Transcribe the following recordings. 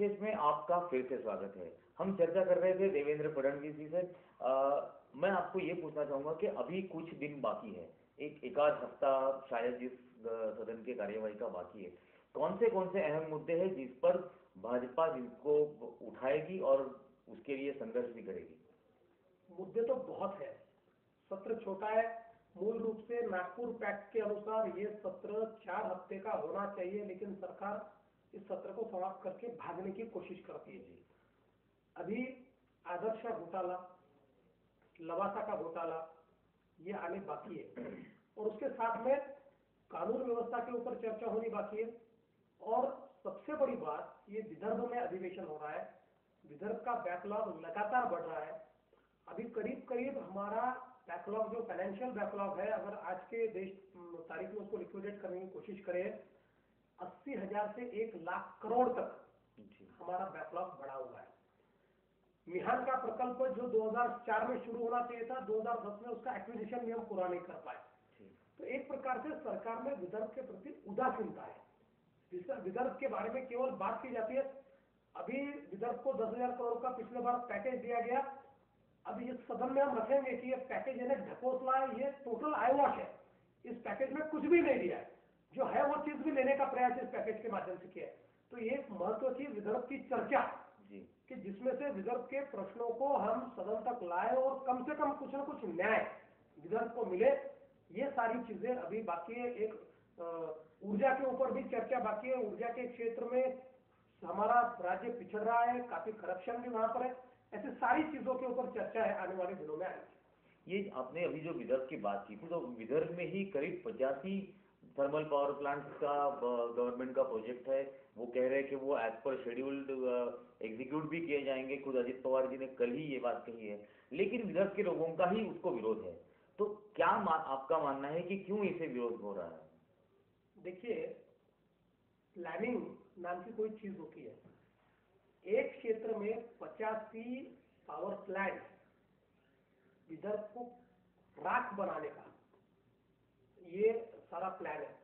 विशेष में आपका फिर से स्वागत है। हम चर्चा कर रहे थे देवेंद्र फडणवीस जी से। मैं आपको ये पूछना चाहूंगा कि अभी कुछ दिन बाकी है, एक आध हफ्ता शायद इस सदन के कार्यवाही का बाकी है। कौन से अहम मुद्दे हैं जिस पर भाजपा जिनको उठाएगी और उसके लिए संघर्ष भी करेगी? मुद्दे तो बहुत है, सत्र छोटा है। मूल रूप से नागपुर पैक्ट के अनुसार ये सत्र 4 हफ्ते का होना चाहिए, लेकिन सरकार इस सत्र को समाप्त करके भागने की कोशिश करती है। जी, अभी आदर्श का घोटाला, लवासा का घोटाला ये आने बाकी है, और उसके साथ में कानून व्यवस्था के ऊपर चर्चा होनी बाकी है। और सबसे बड़ी बात, ये विदर्भ में अधिवेशन हो रहा है, विदर्भ का बैकलॉग लगातार बढ़ रहा है। अभी करीब करीब हमारा बैकलॉग, जो फाइनेंशियल बैकलॉग है, अगर आज के तारीख में उसको लिक्विडेट करने की कोशिश करें, 80,000 से 1 लाख करोड़ तक हमारा बैकलॉग बढ़ा हुआ है। मिहान का प्रकल्प जो 2004 में शुरू होना चाहिए था, 2010 में उसका एक्विजिशन भी हम पूरा नहीं कर पाए। तो एक प्रकार से सरकार में विदर्भ के प्रति उदासीनता है। विदर्भ के बारे में केवल बात की जाती है। अभी विदर्भ को 10,000 करोड़ का पिछले बार पैकेज दिया गया। अभी इस सदन में हम रखेंगे कि ये पैकेज इन्हें ढकोसला है, ये टोटल आईवॉश है। इस पैकेज में कुछ भी नहीं दिया है, जो है वो चीज भी लेने का प्रयास इस पैकेज के माध्यम से किया है। तो ये एक महत्व की विदर्भ की चर्चा कि जिसमें से विदर्भ के प्रश्नों को हम सदन तक लाए और कम से कम कुछ न कुछ न्याय विदर्भ को मिले। ये सारी चीजें अभी बाकी है। एक ऊर्जा के ऊपर भी चर्चा बाकी है। ऊर्जा के क्षेत्र में हमारा राज्य पिछड़ रहा है, काफी करप्शन भी वहां पर है। ऐसे सारी चीजों के ऊपर चर्चा है, आने वाले दिनों में आएगी। ये आपने अभी जो विदर्भ की बात की थी, तो विदर्भ में ही करीब 85 थर्मल पावर प्लांट का गवर्नमेंट का प्रोजेक्ट है। वो कह रहे हैं कि वो एज पर शेड्यूल्ड एग्जीक्यूट भी किए जाएंगे। खुद अजित पवार जी ने कल ही ये बात कही है, लेकिन विदर्भ के लोगों का ही उसको विरोध है। तो क्या आपका मानना है कि क्यों इसे विरोध हो रहा है? देखिए, प्लानिंग नाम की कोई चीज होती है। एक क्षेत्र में 85 पावर प्लांट विदर्भ को राख बनाने का ये सारा प्लान है।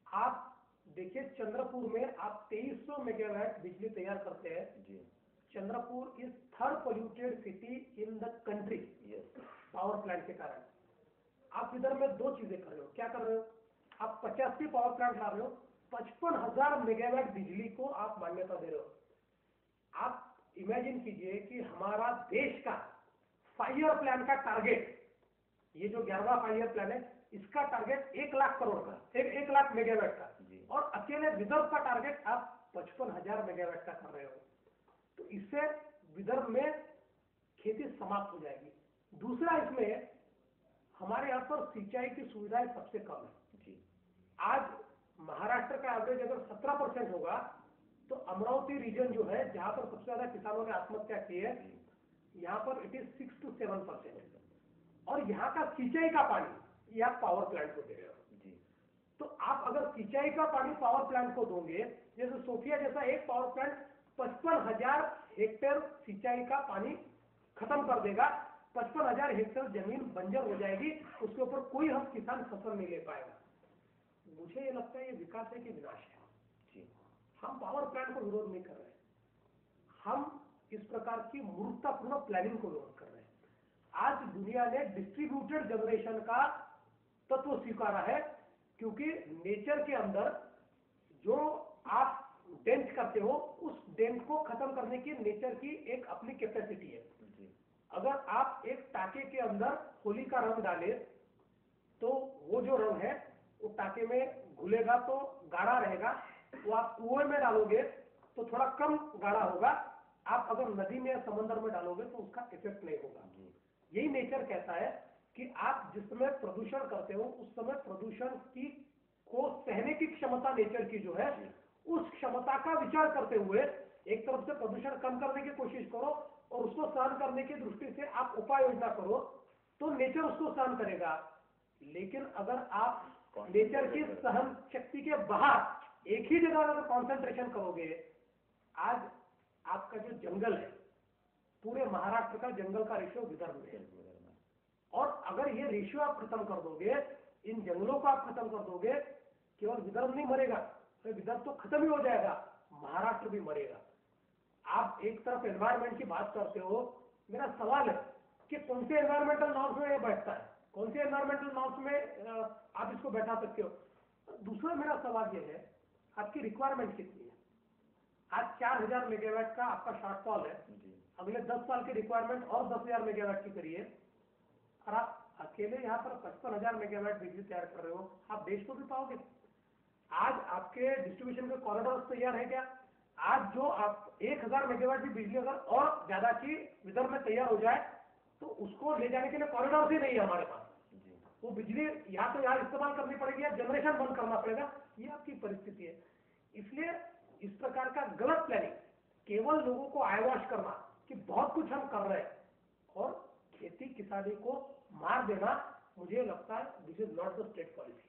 आप देखिए, चंद्रपुर में आप 2300 मेगावाट बिजली तैयार करते हैं। Chandrapur is 3rd polluted city in the country power plant के कारण। आप इधर में 2 चीजें कर रहे हो। क्या कर रहे हो? आप 85 पावर प्लांट ला रहे हो, 55,000 मेगावाट बिजली को आप मान्यता दे रहे हो। आप इमेजिन कीजिए कि हमारा देश का 5 ईयर प्लान का टारगेट, ये जो 11वां 5 ईयर प्लान है, इसका टारगेट 1 लाख करोड़ का, 1 लाख मेगावाट का, और अकेले विदर्भ का टारगेट आप 55,000 मेगावाट का कर रहे हो। तो इससे विदर्भ में खेती समाप्त हो जाएगी। दूसरा, इसमें हमारे यहाँ पर सिंचाई की सुविधाएं सबसे कम है। आज महाराष्ट्र का एवरेज अगर 17% होगा, तो अमरावती रीजन जो है, जहां पर सबसे ज्यादा किसानों ने आत्महत्या की है, यहाँ पर इट इज 6 to 7%। और यहाँ का सिंचाई का पानी या पावर प्लांट को दे रहे हो। तो आप अगर सिंचाई का पानी पावर प्लांट को दोगे, जैसे सोफिया जैसा एक पावर प्लांट 55,000 हेक्टेयर सिंचाई का पानी खत्म कर देगा। 55,000 हेक्टेयर जमीन बंजर हो जाएगी, उसके ऊपर कोई हम किसान फसल नहीं ले पाएगा। मुझे ये लगता है ये विकास है कि विनाश है। हम पावर प्लांट को विरोध नहीं कर रहे, हम इस प्रकार की मूर्खतापूर्ण प्लानिंग को विरोध कर रहे हैं। आज दुनिया ने डिस्ट्रीब्यूटेड जनरेशन का तत्व स्वीकारा है, क्योंकि नेचर के अंदर जो आप डेंट करते हो, उस डेंट को खत्म करने की नेचर की एक अपनी कैपेसिटी है। अगर आप एक टाके के अंदर होली का रंग डाले, तो वो जो रंग है वो टाके में घुलेगा तो गाढ़ा रहेगा। वो आप कुएं में डालोगे तो थोड़ा कम गाढ़ा होगा। आप अगर नदी में या समंदर में डालोगे तो उसका इफेक्ट नहीं होगा। यही नेचर कहता है कि आप जिस समय प्रदूषण करते हो, उस समय प्रदूषण की को सहने की क्षमता नेचर की जो है, उस क्षमता का विचार करते हुए एक तरफ से प्रदूषण कम करने की कोशिश करो और उसको सहन करने की दृष्टि से आप उपाय योजना करो, तो नेचर उसको सहन करेगा। लेकिन अगर आप नेचर की सहन शक्ति के बाहर एक ही जगह अगर कॉन्सेंट्रेशन करोगे, आज आपका जो जंगल है, पूरे महाराष्ट्र का जंगल का रेशियो विदर्भ में है, और अगर ये रेशियो आप खत्म कर दोगे, इन जंगलों को आप खत्म कर दोगे, केवल विदर्भ नहीं मरेगा, तो विदर्भ तो खत्म ही हो जाएगा, महाराष्ट्र भी मरेगा। आप एक तरफ एनवायरमेंट की बात करते हो, मेरा सवाल है कि कौन से एनवायरमेंटल नॉर्म्स में ये बैठता है, कौन से एनवायरमेंटल नॉर्म्स में आप इसको बैठा सकते हो। दूसरा मेरा सवाल ये है, आपकी रिक्वायरमेंट कितनी है। आज 4000 मेगावाट का आपका शॉर्टफॉल है, अगले 10 साल की रिक्वायरमेंट और 10,000 मेगावाट की करिए, और आप अकेले यहाँ पर 55,000 मेगावाट बिजली तैयार कर रहे हो, आप देश को भी पाओगे। आज आपके डिस्ट्रीब्यूशन के कॉरिडोर तैयार है क्या। आज जो आप 1000 मेगावाट की बिजली अगर और ज्यादा की विदर्भ में तैयार हो जाए तो उसको ले जाने के लिए कॉरिडोर भी नहीं है हमारे पास। वो बिजली या तो यहाँ इस्तेमाल करनी पड़ेगी या जनरेशन बंद करना पड़ेगा, ये आपकी परिस्थिति है। इसलिए इस प्रकार का गलत प्लानिंग, केवल लोगों को आयवाश करना कि बहुत कुछ हम कर रहे हैं और खेती किसानी को मार देना, मुझे लगता है this is not the state policy.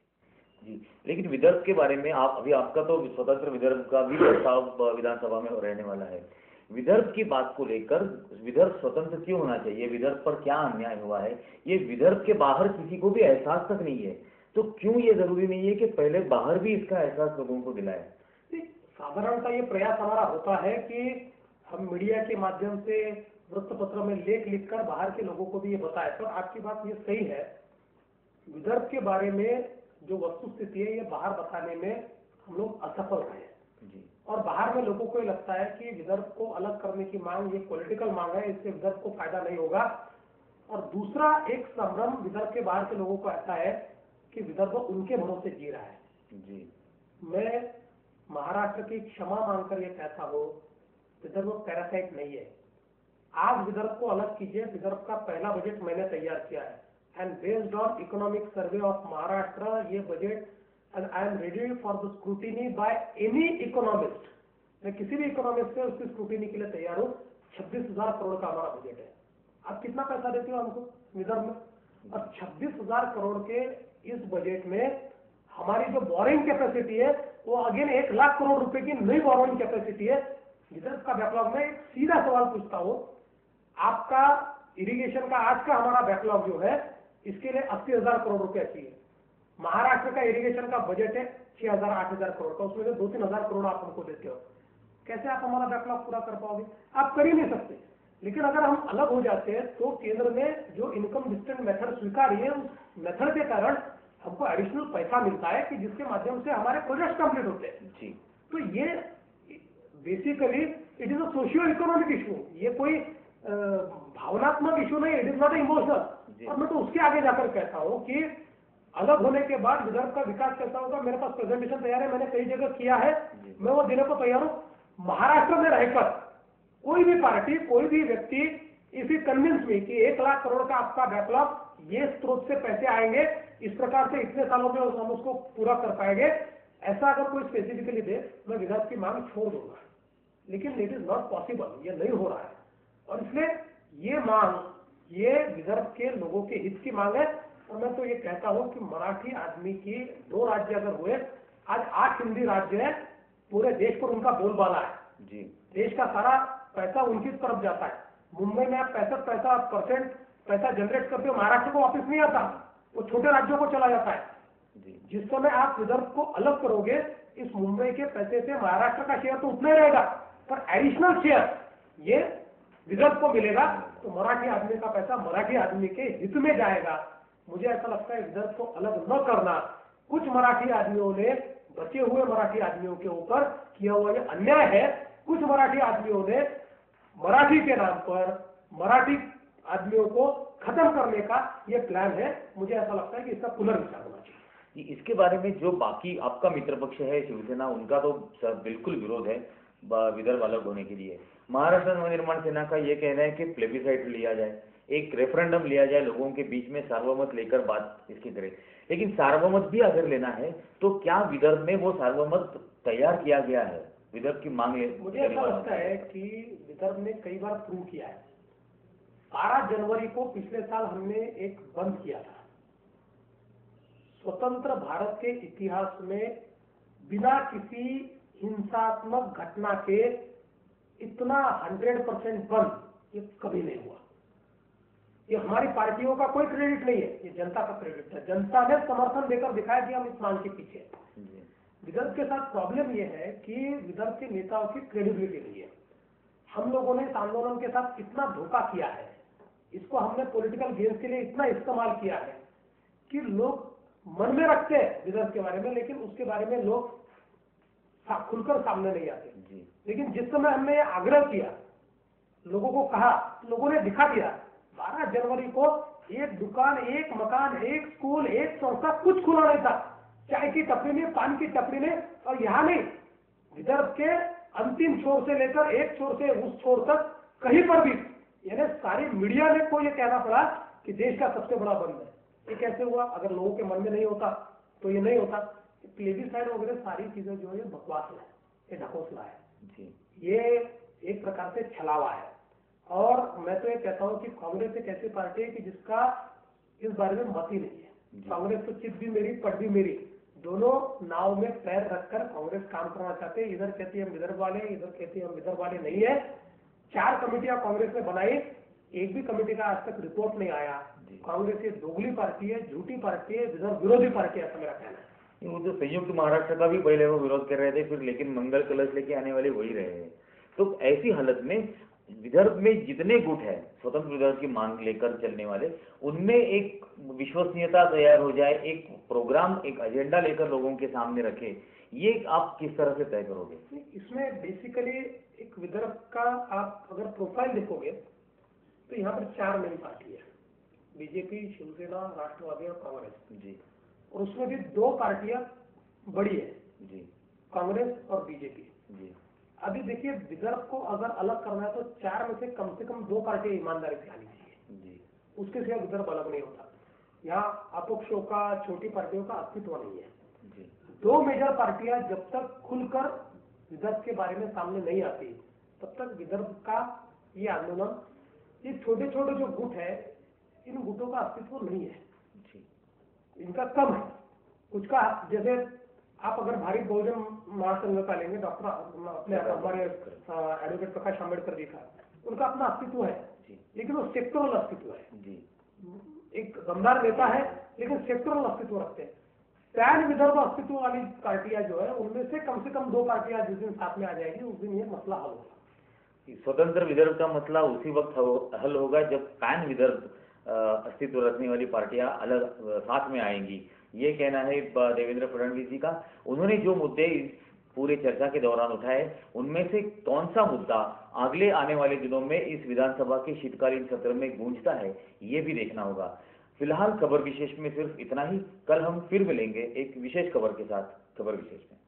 जी, लेकिन विदर्भ के बारे में आप अभी, आपका तो स्वतंत्र विदर्भ का भी प्रस्ताव विधानसभा में रहने वाला है। विदर्भ की बात को लेकर विदर्भ स्वतंत्र क्यों होना चाहिए, विदर्भ पर क्या अन्याय हुआ है, ये विदर्भ के बाहर किसी को भी एहसास तक नहीं है, तो क्यों ये जरूरी नहीं है कि पहले बाहर भी इसका एहसास लोगों को दिलाए। साधारणतः ये प्रयास हमारा होता है कि हम मीडिया के माध्यम से वृत्तपत्र में लेख लिखकर बाहर के लोगों को भी ये बताए, पर आपकी बात ये सही है, विदर्भ के बारे में जो वस्तुस्थिति है ये बाहर बताने में हम लोग असफल रहे हैं। और बाहर में लोगों को ये लगता है कि विदर्भ को अलग करने की मांग ये पॉलिटिकल मांग है, इससे विदर्भ को फायदा नहीं होगा। और दूसरा एक संभ्रम विदर्भ के बाहर के लोगों को ऐसा है कि विदर्भ उनके भरोसे जी रहा है। जी, मैं महाराष्ट्र की क्षमा मांगकर ये कहता हूँ, विदर्भ पैरासाइट नहीं है। आज विदर्भ को अलग कीजिए, विदर्भ का पहला बजट मैंने तैयार किया है and based on economic survey of Maharashtra, ये budget and I am ready for the scrutiny by any economist. मैं किसी भी इकोनॉमिस्ट से उसकी स्क्रूटिनी के लिए तैयार हूँ। 26,000 करोड़ का हमारा बजट है। आप कितना पैसा देते हो हमको विदर्भ में, और 26,000 करोड़ के इस बजट में हमारी जो बोरिंग कैपेसिटी है वो अगेन 1 लाख करोड़ रुपए की नई बोरिंग कैपेसिटी है। विदर्भ का बैकलॉग में एक सीधा सवाल पूछता हूँ, आपका इरिगेशन का आज का हमारा बैकलॉग जो है इसके लिए 80,000 करोड़ रुपए चाहिए। महाराष्ट्र का इरिगेशन का बजट है 6,000 8,000 करोड़ का, उसमें से 2-3 हजार करोड़ आप हमको देते हो। कैसे आप हमारा बैकलॉग पूरा कर पाओगे, आप कर ही नहीं सकते। लेकिन अगर हम अलग हो जाते हैं तो केंद्र ने जो इनकम डिस्टेंट मेथड स्वीकारी है, उस मेथड के कारण हमको एडिशनल पैसा मिलता है कि जिसके माध्यम से हमारे प्रोजेक्ट कंप्लीट होते हैं। जी, तो ये basically it is a socio economic issue, ये कोई भावनात्मक इशू नहीं, इट इज नॉट इमोशनल। और मैं तो उसके आगे जाकर कहता हूँ कि अलग होने के बाद विदर्भ का विकास कैसा होगा, मेरे पास प्रेजेंटेशन तैयार है, मैंने कई जगह किया है, मैं वो देने को तैयार हूँ। महाराष्ट्र में रहकर कोई भी पार्टी, कोई भी व्यक्ति इफ यू कन्विंस मी कि 1 लाख करोड़ का आपका बैकलॉग ये स्रोत से पैसे आएंगे, इस प्रकार से इतने सालों में हम उसको पूरा कर पाएंगे, ऐसा अगर कोई स्पेसिफिकली दे, मैं विदर्भ की मांग छोड़ दूंगा। लेकिन इट इज नॉट पॉसिबल, ये नहीं हो रहा है। और इसलिए ये मांग, ये विदर्भ के लोगों के हित की मांग है। और मैं तो ये कहता हूं कि मराठी आदमी की 2 राज्य अगर हुए, आज 8 हिंदी राज्य है, पूरे देश पर उनका बोलबाला है। जी, देश का सारा पैसा उनकी तरफ जाता है। मुंबई में आप 65% पैसा जनरेट करते हो, महाराष्ट्र को वापस नहीं आता, वो छोटे राज्यों को चला जाता है। जिस समय आप विदर्भ को अलग करोगे, इस मुंबई के पैसे से महाराष्ट्र का शेयर तो उतना ही रहेगा, पर एडिशनल शेयर ये विदर्भ को मिलेगा, तो मराठी आदमी का पैसा मराठी आदमी के हित में जाएगा। मुझे ऐसा लगता है विदर्भ को अलग न करना, कुछ मराठी आदमियों ने, बचे हुए मराठी आदमियों के ऊपर किया हुआ ये अन्याय है। कुछ मराठी आदमियों ने मराठी के नाम पर मराठी आदमियों को खत्म करने का ये प्लान है। मुझे ऐसा लगता है कि इसका पुनर्विचार होना चाहिए। इसके बारे में जो बाकी आपका मित्र पक्ष है शिवसेना, उनका तो बिल्कुल विरोध है विदर्भ अलग होने के लिए। महाराष्ट्र नवनिर्माण सेना का ये कहना है कि प्लेबिसाइट लिया जाए, एक रेफरेंडम लिया जाए, लोगों के बीच में सार्वमत लेकर बात इसकी करें। लेकिन सार्वमत भी अगर लेना है तो क्या विदर्भ में वो सार्वमत तैयार किया गया है, विदर्भ की मांग है? मुझे ऐसा लगता है कि विदर्भ ने कई बार प्रूव किया है। 12 जनवरी को पिछले साल हमने एक बंद किया था। स्वतंत्र भारत के इतिहास में बिना किसी हिंसात्मक घटना के इतना 100% बंद ये कभी नहीं हुआ। ये हमारी पार्टियों का कोई क्रेडिट नहीं है, ये जनता का क्रेडिट है। जनता ने समर्थन देकर दिखाया कि हम इस मांग के पीछे हैं। विदर्भ के साथ प्रॉब्लम ये है कि विदर्भ के नेताओं की क्रेडिबिलिटी नहीं है। हम लोगों ने इस आंदोलन के साथ इतना धोखा किया है, इसको हमने पॉलिटिकल गेम्स के लिए इतना इस्तेमाल किया है कि लोग मन में रखते हैं विदर्भ के बारे में, लेकिन उसके बारे में लोग खुलकर सामने नहीं आते। लेकिन जिस समय हमने आग्रह किया, लोगों को कहा, लोगों ने दिखा दिया। 12 जनवरी को एक दुकान, एक मकान, एक स्कूल, एक संस्था कुछ खुला नहीं था। चाय की टपरी ने, पान की टपरी ने, और यहाँ नहीं, विदर्भ के अंतिम छोर से लेकर एक छोर से उस छोर तक कहीं पर भी, यानी सारी मीडिया ने को ये कहना पड़ा कि देश का सबसे बड़ा बंद है। ये कैसे हुआ? अगर लोगों के मन में नहीं होता तो ये नहीं होता। प्लेबिसाइड वगैरह सारी चीजें जो है बकवास है, ये ढकोसला है, ये एक प्रकार से छलावा है। और मैं तो ये कहता हूँ कि कांग्रेस एक ऐसी पार्टी है कि जिसका इस बारे में मत ही नहीं है। कांग्रेस तो चित भी मेरी, पट भी मेरी, दोनों नाव में पैर रखकर कांग्रेस काम करना चाहते हैं। इधर कहती है हम विदर्भ वाले, इधर कहती है हम विदर्भ वाले नहीं है। 4 कमेटियां कांग्रेस ने बनाई, एक भी कमेटी का आज तक रिपोर्ट नहीं आया। कांग्रेस ये दोगली पार्टी है, झूठी पार्टी है, विदर्भ विरोधी पार्टी है, ऐसा मेरा कहना है। वो जो संयुक्त महाराष्ट्र का भी पहले वो विरोध कर रहे थे, फिर लेकिन मंगल कलश लेके आने वाले वही रहे हैं। तो ऐसी हालत में विदर्भ में जितने गुट है स्वतंत्र विदर्भ की मांग लेकर चलने वाले, उनमें एक विश्वसनीयता तैयार हो जाए, एक प्रोग्राम, एक एजेंडा लेकर लोगों के सामने रखे, ये आप किस तरह से तय करोगे? इसमें बेसिकली एक विदर्भ का आप अगर प्रोफाइल देखोगे तो यहाँ पर 4 मेन पार्टी है, बीजेपी, शिवसेना, राष्ट्रवादी और कांग्रेस जी। और उसमें भी 2 पार्टियां बड़ी है जी, कांग्रेस और बीजेपी जी। अभी देखिए, विदर्भ को अगर अलग करना है तो 4 में से कम 2 पार्टियां ईमानदारी से आनी चाहिए जी, उसके सिवा विदर्भ अलग नहीं होता। यहाँ अपक्षों का, छोटी पार्टियों का अस्तित्व नहीं है जी। 2 मेजर पार्टियां जब तक खुलकर विदर्भ के बारे में सामने नहीं आती, तब तक विदर्भ का ये आंदोलन, ये छोटे छोटे जो गुट है, इन गुटों का अस्तित्व नहीं है जी, इनका कम है। कुछ का, जैसे आप अगर भारित बहुजन महासंघ का लेंगे, डॉक्टर अपने हमारे एडवोकेट प्रकाश आंबेडकर जी का, उनका अपना अस्तित्व है जी, लेकिन वो सेक्टरल अस्तित्व है जी। एक दमदार नेता है लेकिन सेक्टरल अस्तित्व रखते हैं। पैन विदर्भ अस्तित्व वाली पार्टियां जो है, उनमें से कम 2 पार्टियां जिस दिन साथ में आ जाएगी, उस दिन ये मसला हल होगा। स्वतंत्र विदर्भ का मसला उसी वक्त हल होगा जब पैन विदर्भ अस्तित्व रखने वाली पार्टियां अलग साथ में आएंगी, ये कहना है देवेंद्र फडणवीस जी का। उन्होंने जो मुद्दे इस पूरे चर्चा के दौरान उठाए, उनमें से कौन सा मुद्दा अगले आने वाले दिनों में इस विधानसभा के शीतकालीन सत्र में गूंजता है, ये भी देखना होगा। फिलहाल खबर विशेष में सिर्फ इतना ही। कल हम फिर मिलेंगे एक विशेष खबर के साथ, खबर विशेष में।